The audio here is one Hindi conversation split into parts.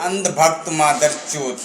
अंधभक्त मादरचोद,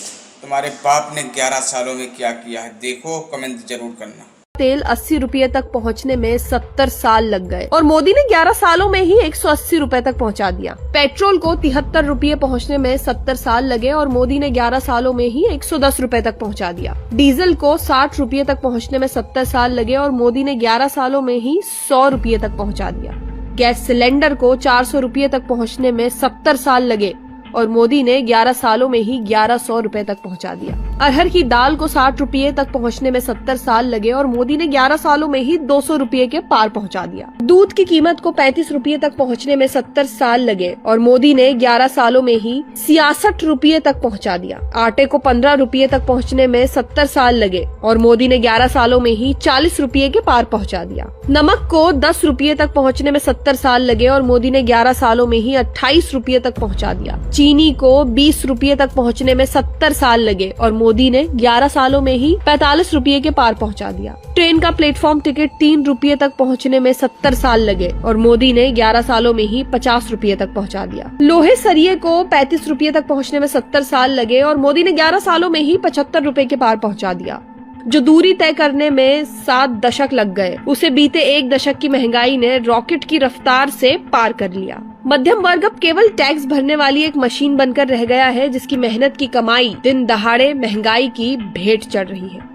तुम्हारे बाप ने 11 सालों में क्या किया है, देखो कमेंट जरूर करना। तेल 80 रुपये तक पहुंचने में 70 साल लग गए और मोदी ने 11 सालों में ही 180 रुपए तक पहुंचा दिया। पेट्रोल को 73 रुपये पहुंचने में 70 साल लगे और मोदी ने 11 सालों में ही 110 रुपए तक पहुंचा दिया। डीजल को 60 रुपये तक पहुंचने में 70 साल लगे और मोदी ने 11 सालों में ही 100 रुपये तक पहुंचा दिया। गैस सिलेंडर को 400 रुपये तक पहुंचने में 70 साल लगे और मोदी ने 11 सालों में ही 1100 रुपए तक पहुंचा दिया। अरहर की दाल को 60 रुपये तक पहुंचने में 70 साल लगे और मोदी ने 11 सालों में ही 200 रुपये के पार पहुंचा दिया। दूध की कीमत को 35 रुपये तक पहुंचने में 70 साल लगे और मोदी ने 11 सालों में ही 66 रुपये तक पहुंचा दिया। आटे को 15 रुपये तक पहुंचने में 70 साल लगे और मोदी ने 11 सालों में ही 40 रुपये के पार पहुंचा दिया। नमक को 10 रुपये तक पहुंचने में 70 साल लगे और मोदी ने 11 सालों में ही 28 रुपये तक पहुंचा दिया। चीनी को 20 रुपये तक पहुंचने में 70 साल लगे और मोदी ने 11 सालों में ही 45 रुपये के पार पहुंचा दिया। ट्रेन का प्लेटफॉर्म टिकट 3 रुपये तक पहुंचने में 70 साल लगे और मोदी ने 11 सालों में ही 50 रुपये तक पहुंचा दिया। लोहे सरिये को 35 रुपये तक पहुंचने में 70 साल लगे और मोदी ने 11 सालों में ही 75 रुपये के पार पहुंचा दिया। जो दूरी तय करने में 7 दशक लग गए, उसे बीते 1 दशक की महंगाई ने रॉकेट की रफ्तार से पार कर लिया। मध्यम वर्ग अब केवल टैक्स भरने वाली एक मशीन बनकर रह गया है, जिसकी मेहनत की कमाई दिन दहाड़े महंगाई की भेंट चढ़ रही है।